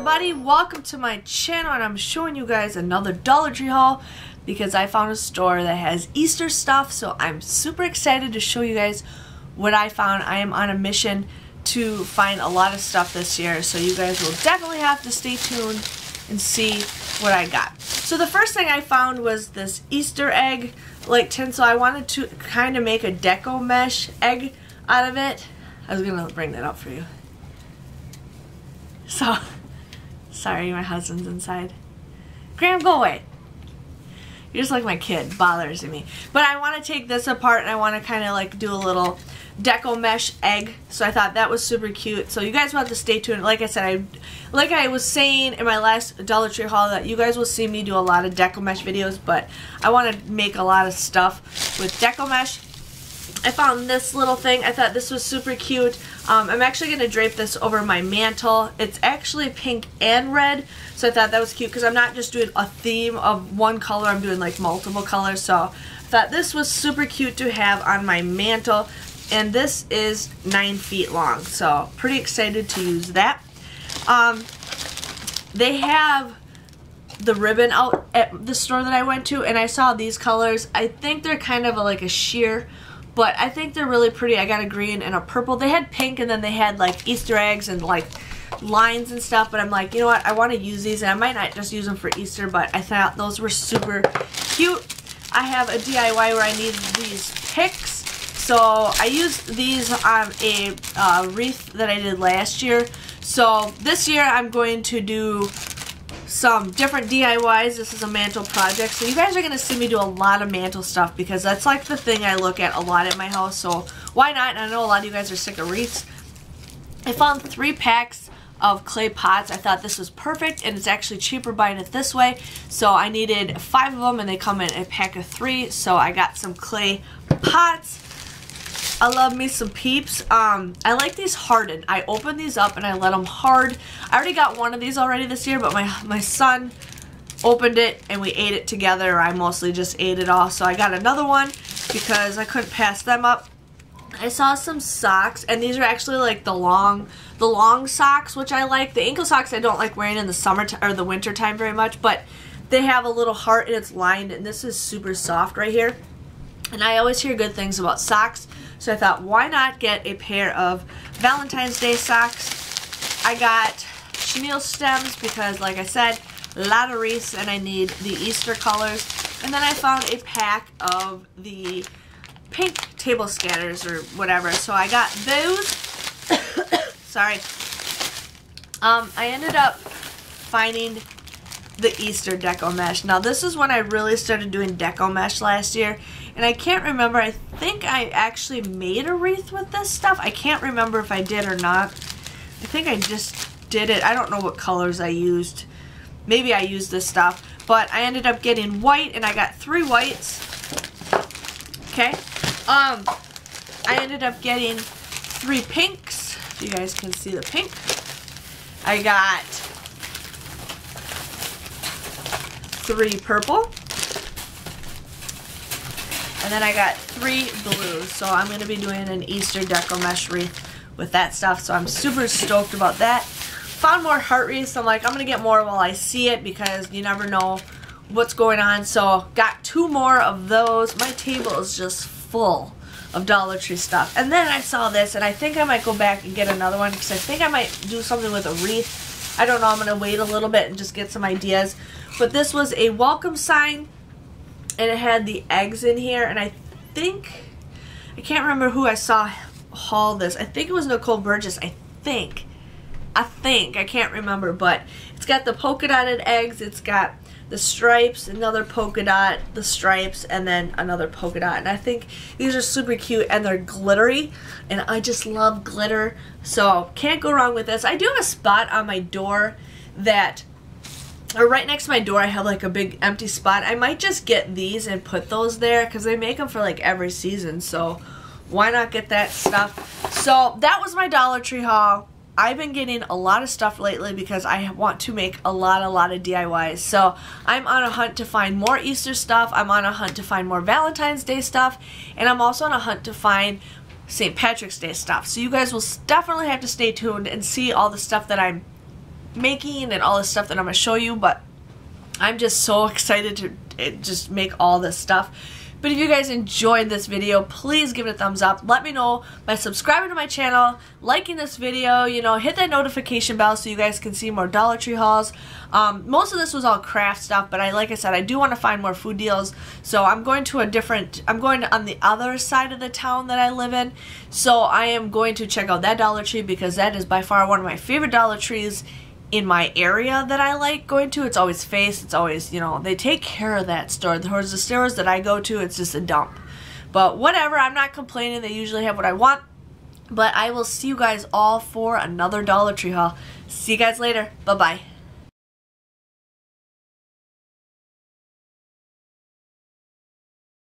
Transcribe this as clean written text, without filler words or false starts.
everybody, welcome to my channel, and I'm showing you guys another Dollar Tree haul because I found a store that has Easter stuff, so I'm super excited to show you guys what I found. I am on a mission to find a lot of stuff this year, so you guys will definitely have to stay tuned and see what I got. So the first thing I found was this Easter egg like tin, so I wanted to kind of make a deco mesh egg out of it. I was gonna bring that up for you. So, sorry, my husband's inside. Graham, go away. You're just like my kid, bothers me. But I want to take this apart and I want to kind of like do a little deco mesh egg. So I thought that was super cute. So you guys will have to stay tuned. Like I said, like I was saying in my last Dollar Tree haul, that you guys will see me do a lot of deco mesh videos, but I want to make a lot of stuff with deco mesh. I found this little thing. I thought this was super cute. I'm actually going to drape this over my mantle. It's actually pink and red, so I thought that was cute because I'm not just doing a theme of one color, I'm doing like multiple colors. So I thought this was super cute to have on my mantle, and this is 9 feet long, so pretty excited to use that. They have the ribbon out at the store that I went to, and I saw these colors. I think they're kind of like a sheer, but I think they're really pretty. I got a green and a purple. They had pink, and then they had like Easter eggs and like lines and stuff, but I'm like, you know what, I want to use these, and I might not just use them for Easter, but I thought those were super cute. I have a DIY where I need these picks, so I used these on a wreath that I did last year. So this year I'm going to do some different DIYs. This is a mantle project, so you guys are going to see me do a lot of mantle stuff because that's like the thing I look at a lot at my house, so why not? And I know a lot of you guys are sick of wreaths. I found 3 packs of clay pots. I thought this was perfect, and it's actually cheaper buying it this way, so I needed 5 of them, and they come in a pack of 3, so I got some clay pots. I love me some peeps. I like these hardened. I opened these up and I let them hard. I already got one of these already this year, but my son opened it and we ate it together. I mostly just ate it all, so I got another one because I couldn't pass them up. I saw some socks, and these are actually like the long socks, which I like. The ankle socks I don't like wearing in the summer or the winter time very much, but they have a little heart and it's lined, and this is super soft right here. And I always hear good things about socks, so I thought, why not get a pair of Valentine's Day socks? I got chenille stems because, like I said, a lot of wreaths, and I need the Easter colors. And then I found a pack of the pink table scatters or whatever, so I got those. Sorry. I ended up finding the Easter deco mesh. Now this is when I really started doing deco mesh last year, and I can't remember, I think I actually made a wreath with this stuff. I can't remember if I did or not. I think I just did it. I don't know what colors I used. Maybe I used this stuff, but I ended up getting white, and I got 3 whites. Okay. I ended up getting 3 pinks. You guys can see the pink. I got 3 purple, and then I got 3 blues. So I'm going to be doing an Easter deco mesh wreath with that stuff, so I'm super stoked about that. Found more heart wreaths. I'm like, I'm going to get more while I see it because you never know what's going on. So got 2 more of those. My table is just full of Dollar Tree stuff. And then I saw this, and I think I might go back and get another one because I think I might do something with a wreath. I don't know. I'm going to wait a little bit and just get some ideas. But this was a welcome sign, and it had the eggs in here, and I can't remember who I saw haul this. I think it was Nicole Burgess. I think. I can't remember, but it's got the polka dotted eggs, it's got the stripes, another polka dot, the stripes, and then another polka dot. And I think these are super cute, and they're glittery, and I just love glitter, so can't go wrong with this. I do have a spot on my door that, or right next to my door, I have like a big empty spot. I might just get these and put those there because they make them for like every season, so why not get that stuff? So that was my Dollar Tree haul. I've been getting a lot of stuff lately because I want to make a lot of DIYs. So I'm on a hunt to find more Easter stuff. I'm on a hunt to find more Valentine's Day stuff. And I'm also on a hunt to find St. Patrick's Day stuff. So you guys will definitely have to stay tuned and see all the stuff that I'm making and all this stuff that I'm going to show you, but I'm just so excited to just make all this stuff. But if you guys enjoyed this video, please give it a thumbs up. Let me know by subscribing to my channel, liking this video, you know, hit that notification bell so you guys can see more Dollar Tree hauls. Most of this was all craft stuff, but like I said, I do want to find more food deals. So I'm going to on the other side of the town that I live in. So I am going to check out that Dollar Tree because that is by far one of my favorite Dollar Trees in my area that I like going to. It's always Face, it's always, you know, they take care of that store. Towards the stores that I go to, it's just a dump. But whatever, I'm not complaining. They usually have what I want. But I will see you guys all for another Dollar Tree haul. See you guys later. Bye-bye.